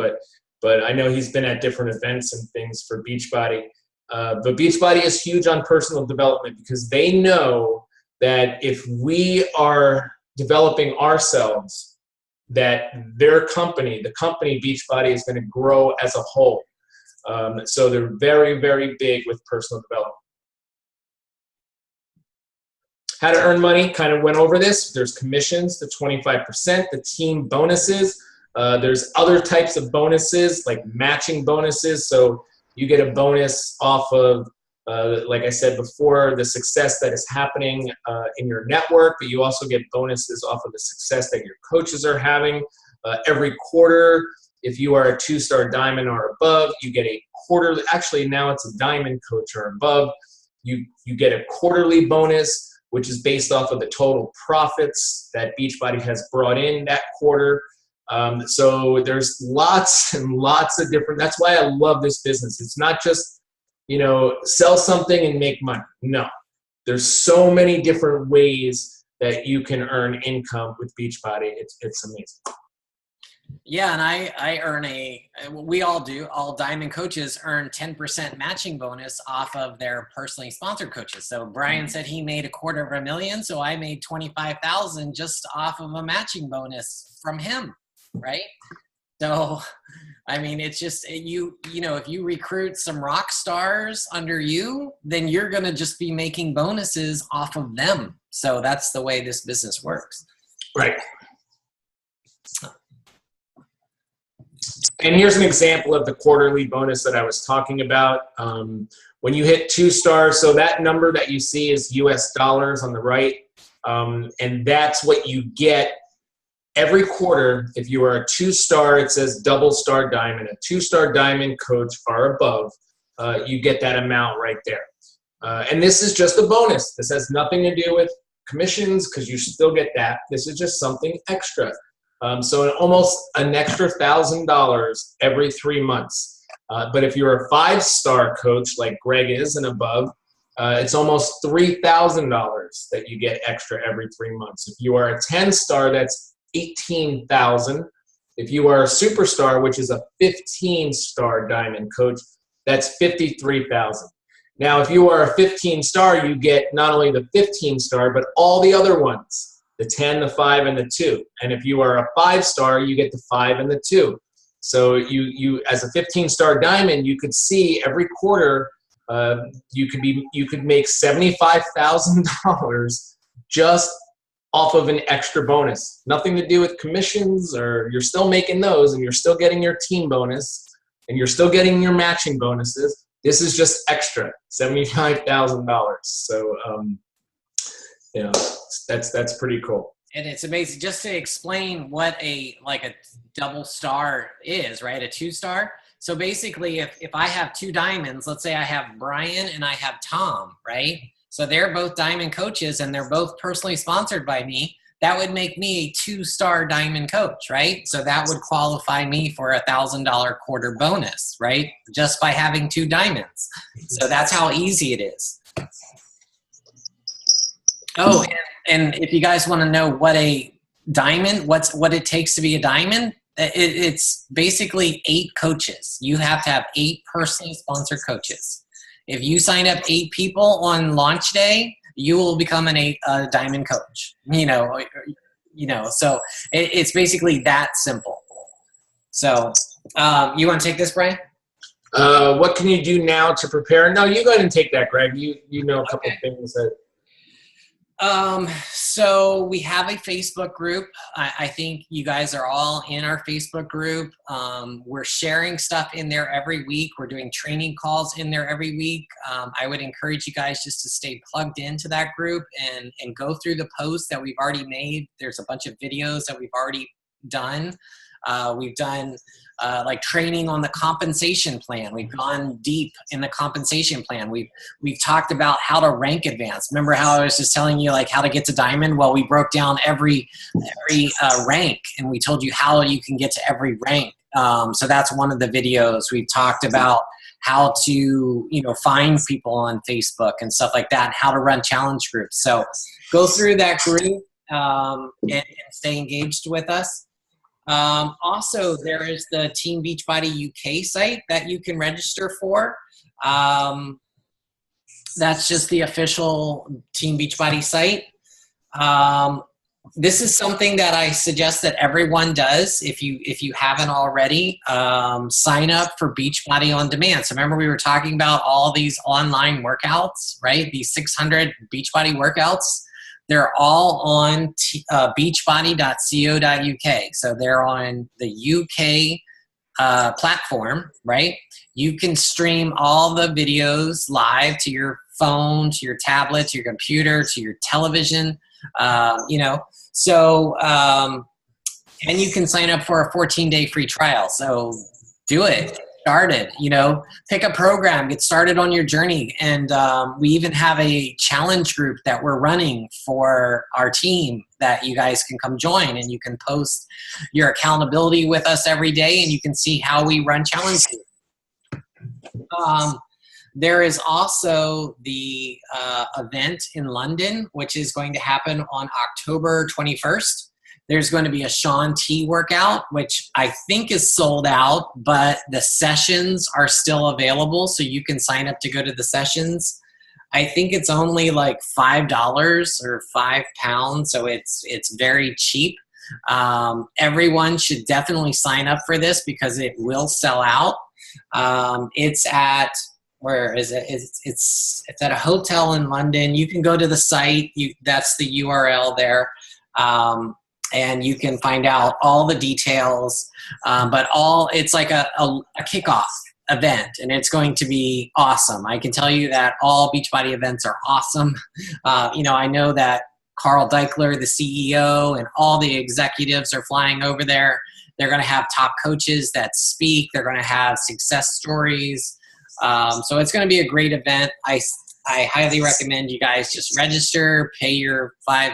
but I know he's been at different events and things for Beachbody. But Beachbody is huge on personal development because they know that if we are developing ourselves, that their company, the company Beachbody, is going to grow as a whole. So they're very, very big with personal development. How to earn money, kind of went over this. There's commissions, the 25%, the team bonuses. There's other types of bonuses, like matching bonuses. So you get a bonus off of, like I said before, the success that is happening in your network, but you also get bonuses off of the success that your coaches are having. Every quarter, if you are a 2-star diamond or above, you get a quarterly, actually now it's a diamond coach or above, you get a quarterly bonus, which is based off of the total profits that Beachbody has brought in that quarter. So there's lots and lots of different, that's why I love this business. It's not just, sell something and make money. No, there's so many different ways that you can earn income with Beachbody. It's amazing. Yeah, and I earn we all do, all diamond coaches earn 10% matching bonus off of their personally sponsored coaches. So Brian said he made $250,000, so I made $25,000 just off of a matching bonus from him, right? So, I mean, it's just, if you recruit some rock stars under you, then you're going to just be making bonuses off of them. So that's the way this business works. Right. And here's an example of the quarterly bonus that I was talking about. When you hit 2 stars, so that number that you see is US dollars on the right. And that's what you get every quarter. If you are a 2-star, it says double star diamond, a 2-star diamond coach or above, you get that amount right there. And this is just a bonus. This has nothing to do with commissions because you still get that. This is just something extra. So almost an extra $1,000 every 3 months. But if you're a 5-star coach like Greg is and above, it's almost $3,000 that you get extra every 3 months. If you are a 10-star, that's $18,000. If you are a superstar, which is a 15-star diamond coach, that's $53,000. Now, if you are a 15-star, you get not only the 15-star, but all the other ones. The 10, the 5, and the 2. And if you are a 5-star, you get the 5 and the 2. So you as a 15-star diamond, you could see every quarter you could make $75,000 just off of an extra bonus. Nothing to do with commissions, or you're still making those, and you're still getting your team bonus, and you're still getting your matching bonuses. This is just extra, $75,000. So that's pretty cool. And it's amazing. Just to explain what a double star is, right? A 2-star. So basically, if I have 2 diamonds, let's say I have Brian and I have Tom, right? So they're both diamond coaches and they're both personally sponsored by me. That would make me a 2-star diamond coach, right? So that would qualify me for a $1,000 quarter bonus, right? Just by having 2 diamonds. So that's how easy it is. Oh, and if you guys want to know what a diamond, what it takes to be a diamond, it's basically 8 coaches. You have to have 8 personally sponsored coaches. If you sign up 8 people on launch day, you will become a diamond coach. So it's basically that simple. So you want to take this, Brian? What can you do now to prepare? No, you go ahead and take that, Greg. You know a couple of things that. So we have a Facebook group. I think you guys are all in our Facebook group. We're sharing stuff in there every week. We're doing training calls in there every week. I would encourage you guys just to stay plugged into that group and go through the posts that we've already made. There's a bunch of videos that we've already done. We've done like training on the compensation plan. We've gone deep in the compensation plan. We've talked about how to rank advance. Remember how I was just telling you like how to get to diamond? Well, we broke down every rank, and we told you how you can get to every rank. So that's one of the videos. We've talked about how to find people on Facebook and stuff like that, and how to run challenge groups. So go through that group and stay engaged with us. Also, there is the Team Beachbody UK site that you can register for. That's just the official Team Beachbody site. This is something that I suggest that everyone does. If you haven't already, sign up for Beachbody On Demand. So remember we were talking about all these online workouts, right? These 600 Beachbody workouts. They're all on beachbody.co.uk. So they're on the UK platform, right? You can stream all the videos live to your phone, to your tablet, to your computer, to your television, you know. So, and you can sign up for a 14-day free trial. So do it. Start it, you know, pick a program, get started on your journey. And we even have a challenge group that we're running for our team that you guys can come join, and you can post your accountability with us every day, and you can see how we run challenges. There is also the event in London, which is going to happen on October 21st. There's going to be a Shaun T workout, which I think is sold out, but the sessions are still available, so you can sign up to go to the sessions. I think it's only like $5 or £5, so it's very cheap. Everyone should definitely sign up for this because it will sell out. It's at, where is it? It's at a hotel in London. You can go to the site. That's the URL there. And you can find out all the details, but it's like a kickoff event, and it's going to be awesome. I can tell you that all Beachbody events are awesome. You know, I know that Carl Deichler, the CEO, and all the executives are flying over there. They're going to have top coaches that speak. They're going to have success stories. So it's going to be a great event. I highly recommend you guys just register, pay your $5,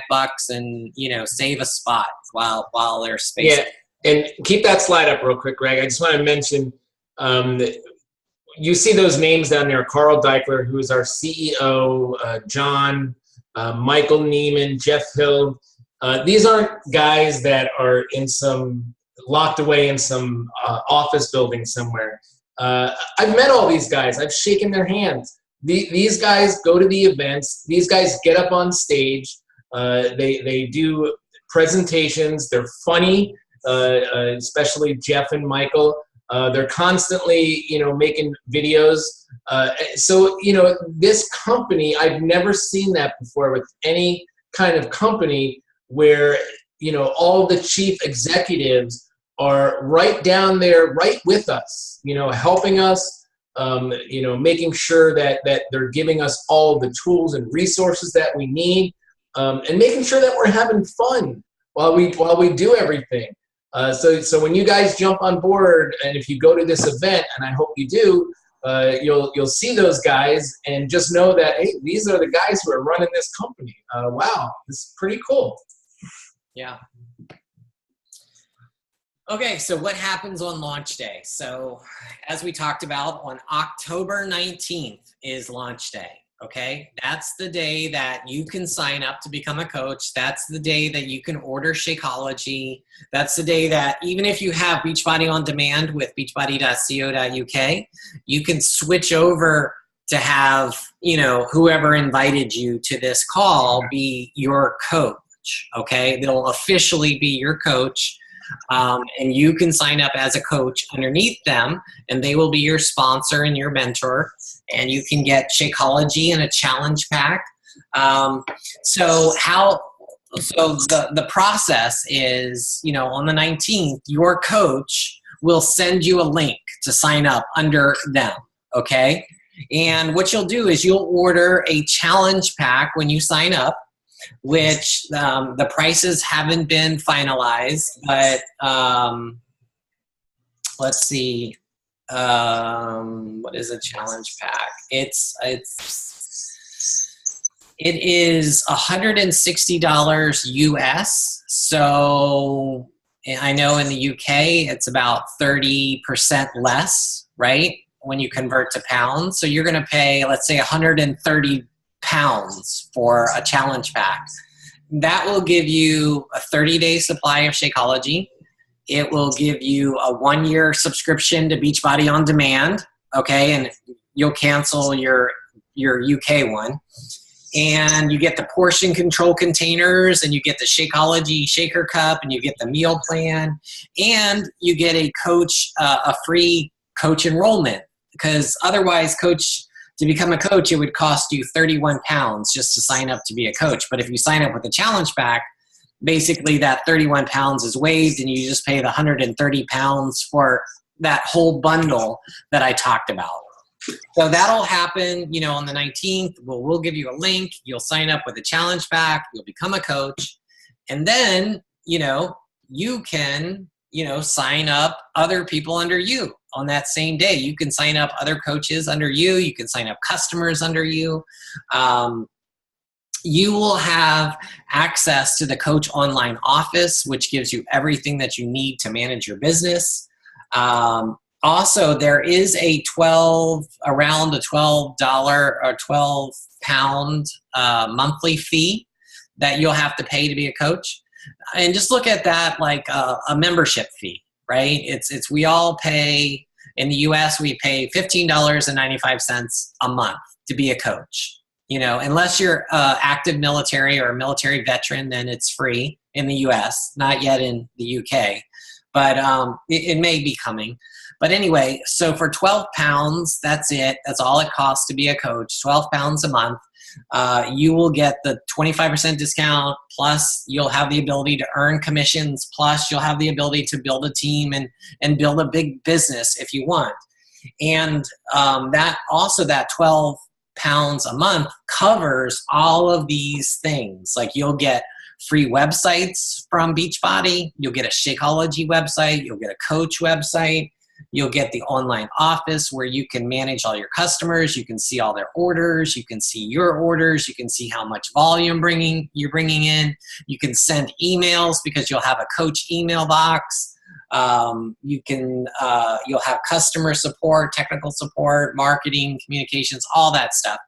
and, you know, save a spot while there's space. Yeah, and keep that slide up real quick, Greg. I just want to mention, you see those names down there: Carl Deichler, who is our CEO, John, Michael Neiman, Jeff Hill. These aren't guys that are locked away in some office building somewhere. I've met all these guys. I've shaken their hands. These guys go to the events. These guys get up on stage. They do presentations. They're funny, especially Jeff and Michael. They're constantly, you know, making videos. So, you know, this company, I've never seen that before with any kind of company where, you know, all the chief executives are right down there, right with us, you know, helping us. You know, making sure that they're giving us all the tools and resources that we need, and making sure that we're having fun while we do everything. So when you guys jump on board, and if you go to this event, and I hope you do, you'll see those guys, and just know that, hey, these are the guys who are running this company. Wow, this is pretty cool. Yeah. Okay, so what happens on launch day? So as we talked about, on October 19th is launch day, okay? That's the day that you can sign up to become a coach. That's the day that you can order Shakeology. That's the day that even if you have Beachbody On Demand with beachbody.co.uk, you can switch over to have, you know, whoever invited you to this call be your coach, okay? They'll officially be your coach. And you can sign up as a coach underneath them, and they will be your sponsor and your mentor, and you can get Shakeology and a challenge pack. So the process is, you know, on the 19th, your coach will send you a link to sign up under them, okay? And what you'll do is you'll order a challenge pack when you sign up, which the prices haven't been finalized, but let's see, what is a challenge pack? It is $160 US. So I know in the UK it's about 30% less, right? When you convert to pounds. So you're going to pay, let's say, £130 for a challenge pack. That will give you a 30-day supply of Shakeology. It will give you a 1-year subscription to Beachbody On Demand, okay, and you'll cancel your UK one. And you get the portion control containers, and you get the Shakeology shaker cup, and you get the meal plan, and you get a free coach enrollment, because otherwise Coach To become a coach, it would cost you 31 pounds just to sign up to be a coach. But if you sign up with the challenge pack, basically that 31 pounds is waived and you just pay the 130 pounds for that whole bundle that I talked about. So that'll happen, you know, on the 19th. We'll give you a link. You'll sign up with the challenge pack. You'll become a coach. And then, you know, you can, you know, sign up other people under you on that same day. You can sign up other coaches under you. You can sign up customers under you. You will have access to the Coach Online Office, which gives you everything that you need to manage your business. Also, there is around a $12 or 12 pound monthly fee that you'll have to pay to be a coach. And just look at that like a membership fee, right? We all pay, in the US, we pay $15.95 a month to be a coach. You know, unless you're active military or a military veteran, then it's free in the US, not yet in the UK, but it may be coming. But anyway, so for 12 pounds, that's it. That's all it costs to be a coach, 12 pounds a month. You will get the 25% discount, plus you'll have the ability to earn commissions, plus you'll have the ability to build a team and build a big business if you want. And that 12 pounds a month covers all of these things. Like you'll get free websites from Beachbody, you'll get a Shakeology website, you'll get a coach website, you'll get the online office where you can manage all your customers, you can see all their orders, you can see your orders, you can see how much volume you're bringing in, you can send emails because you'll have a coach email box. You'll have customer support, technical support, marketing, communications, all that stuff.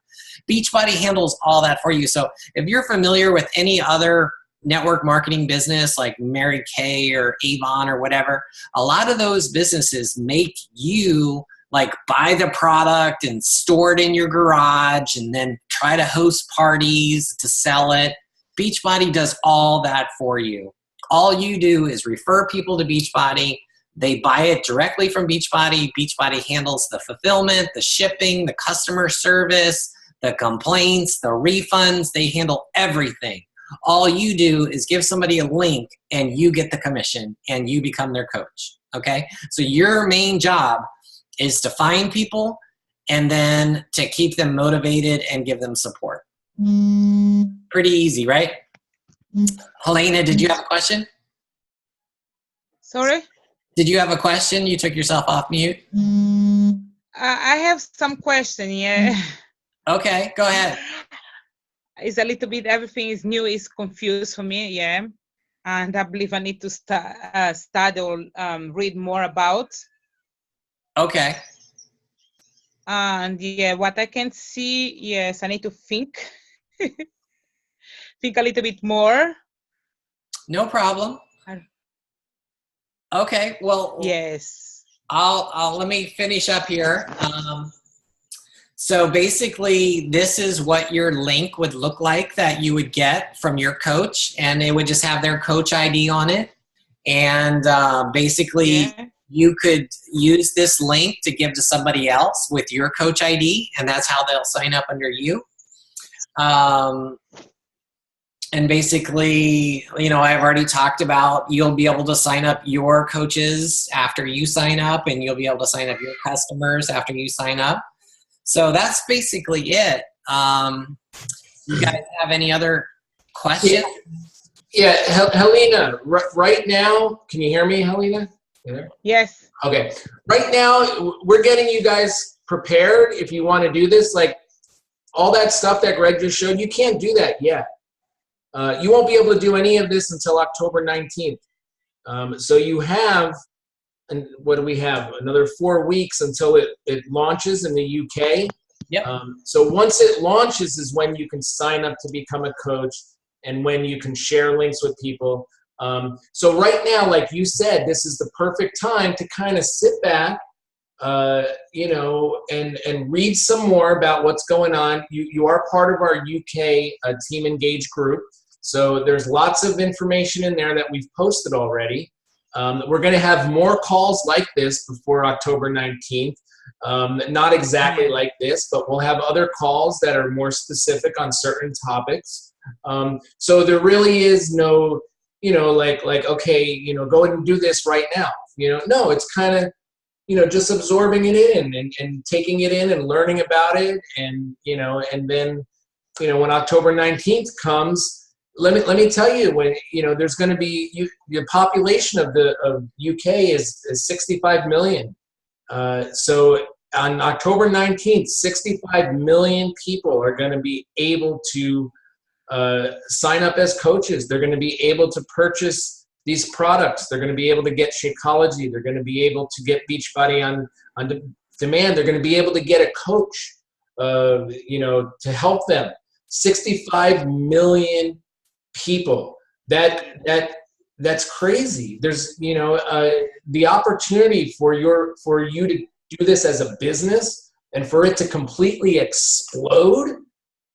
Beachbody handles all that for you. So if you're familiar with any other network marketing business like Mary Kay or Avon or whatever, a lot of those businesses make you like buy the product and store it in your garage and then try to host parties to sell it. Beachbody does all that for you. All you do is refer people to Beachbody. They buy it directly from Beachbody. Beachbody handles the fulfillment, the shipping, the customer service, the complaints, the refunds. They handle everything. All you do is give somebody a link and you get the commission and you become their coach. Okay? So your main job is to find people and then to keep them motivated and give them support. Pretty easy, right? Helena, did you have a question? Sorry? Did you have a question? You took yourself off mute. I have some question, yeah. Okay, go ahead. It's a little bit, everything is new, it's confused for me, yeah. And I believe I need to study or read more about. Okay. And yeah, what I can see, yes, I need to think. Think a little bit more. No problem. Okay, well, yes. I'll let me finish up here. So basically, this is what your link would look like that you would get from your coach, and it would just have their coach ID on it. And basically, you could use this link to give to somebody else with your coach ID, and that's how they'll sign up under you. And basically, you know, I've already talked about you'll be able to sign up your coaches after you sign up, and you'll be able to sign up your customers after you sign up. So that's basically it. You guys have any other questions? Yeah, Helena, right now, can you hear me, Helena? You there? Yes. Okay. Right now, we're getting you guys prepared if you want to do this. Like, all that stuff that Greg just showed, you can't do that yet. You won't be able to do any of this until October 19th. So you have, and what do we have? Another 4 weeks until it launches in the UK. Yep. So once it launches is when you can sign up to become a coach and when you can share links with people. So right now, like you said, this is the perfect time to kind of sit back, you know, and read some more about what's going on. You are part of our UK Team Engage group. So there's lots of information in there that we've posted already. We're going to have more calls like this before October 19th. Not exactly like this, but we'll have other calls that are more specific on certain topics. So there really is no, like, okay, go and do this right now. No, it's kind of, just absorbing it in and taking it in and learning about it. And, and then, when October 19th comes, let me tell you, when, there's going to be, the population of UK is 65 million. So on October 19th, 65 million people are going to be able to sign up as coaches. They're going to be able to purchase these products. They're going to be able to get Shakeology. They're going to be able to get Beachbody on demand. They're going to be able to get a coach, to help them. 65 million people. That's crazy. There's, the opportunity for you to do this as a business and for it to completely explode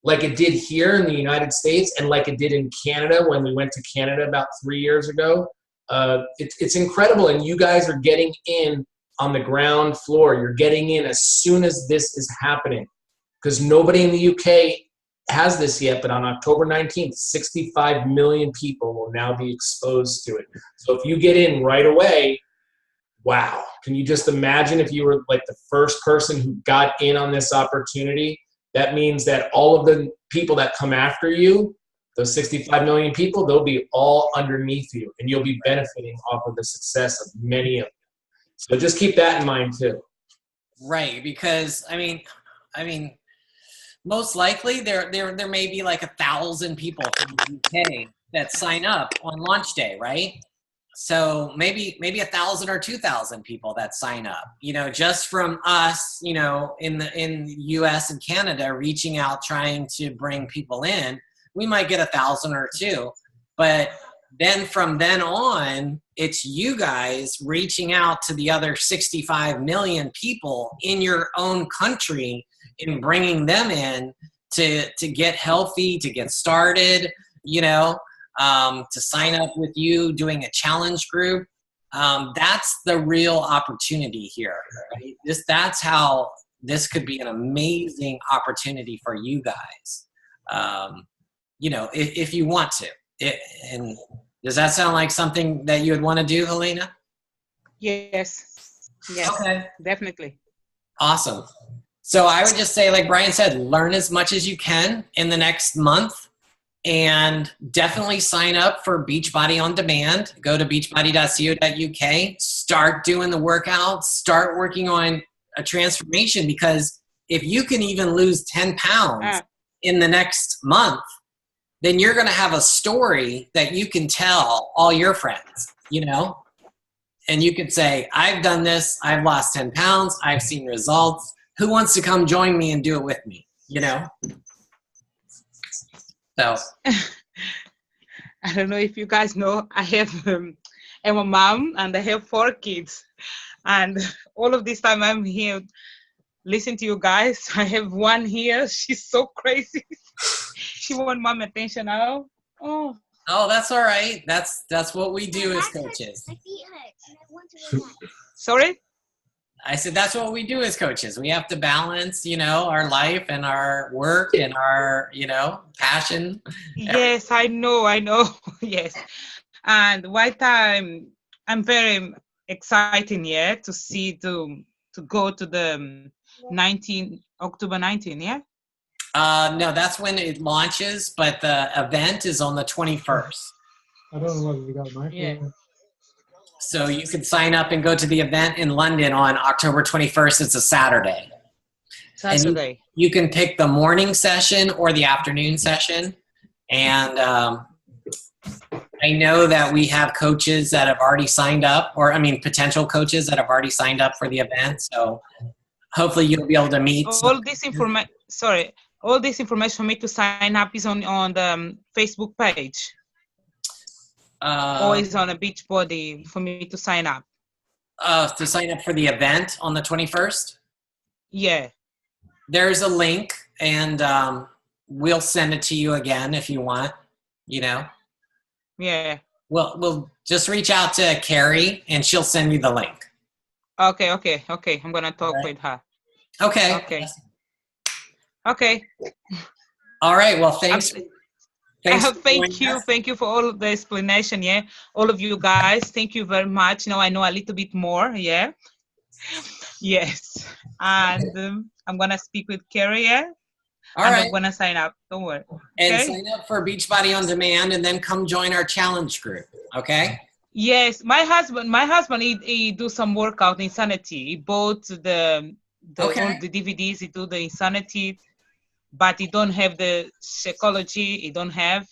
like it did here in the United States and like it did in Canada when we went to Canada about 3 years ago. It's incredible. And you guys are getting in on the ground floor. You're getting in as soon as this is happening, because nobody in the UK has this yet, but on October 19th, 65 million people will now be exposed to it. So if you get in right away, wow. Can you just imagine if you were like the first person who got in on this opportunity? That means that all of the people that come after you, those 65 million people, they'll be all underneath you, and you'll be benefiting off of the success of many of them. So just keep that in mind too. Right, because I mean, most likely there may be like 1,000 people from the UK that sign up on launch day, right? So maybe 1,000 or 2,000 people that sign up, just from us, in the US and Canada reaching out, trying to bring people in. We might get 1,000 or 2, but then from then on, it's you guys reaching out to the other 65 million people in your own country and bringing them in to get healthy, to get started, to sign up with you, doing a challenge group. That's the real opportunity here. Right? That's how this could be an amazing opportunity for you guys. If you want to. And does that sound like something that you would want to do, Helena? Yes. Okay. Definitely. Awesome. So I would just say, like Brian said, learn as much as you can in the next month, and definitely sign up for Beachbody On Demand. Go to beachbody.co.uk, start doing the workouts, start working on a transformation, because if you can even lose 10 pounds in the next month, then you're going to have a story that you can tell all your friends, and you could say, I've done this, I've lost 10 pounds, I've seen results. Who wants to come join me and do it with me? So I don't know if you guys know, I have I'm a mom and I have 4 kids, and all of this time I'm here listening to you guys. I have one here. She's so crazy. She wants mom attention now. Oh, that's all right. That's what we do as coaches. My feet hurt and I want to relax. sorry. I said that's what we do as coaches. We have to balance, our life and our work and our, passion. Yes, I know. Yes. And what I'm very excited, to see to go to the October 19, yeah? No, that's when it launches, but the event is on the 21st. I don't know whether you got my phone. So you could sign up and go to the event in London on October 21st. It's a Saturday. Saturday. You can pick the morning session or the afternoon session. And I know that we have coaches that have already signed up, potential coaches that have already signed up for the event. So hopefully you'll be able to meet. All this information for me to sign up is on the Facebook page. Or is on a Beachbody for me to sign up? To sign up for the event on the 21st? Yeah. There's a link, and we'll send it to you again if you want, Yeah. We'll just reach out to Carrie, and she'll send you the link. Okay. I'm going to talk with her. Okay. Okay. Okay. All right. Well, thanks. Thanks for Thank joining you. us. Thank you for all of the explanation. Yeah. All of you guys, thank you very much. Now I know a little bit more. Yeah. Yes. And I'm going to speak with Carrie. Yeah. All And right. I'm going to sign up. Don't worry. And Okay. sign up for Beachbody On Demand and then come join our challenge group. Okay. Yes, my husband, he do some workout Insanity. He bought the Okay. all the DVDs. He do the Insanity, but he don't have the psychology. He don't have,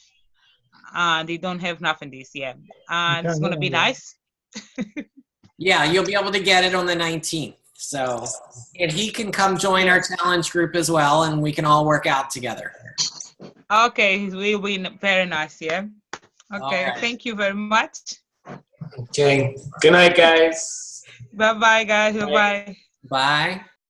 and he don't have nothing this year. And it's gonna be nice. Yeah, you'll be able to get it on the 19th. So, and he can come join our challenge group as well, and we can all work out together. Okay, it will be very nice. Yeah. Okay. Right. Thank you very much. Okay. Good night, guys. Bye, bye, guys. Bye, bye. Bye.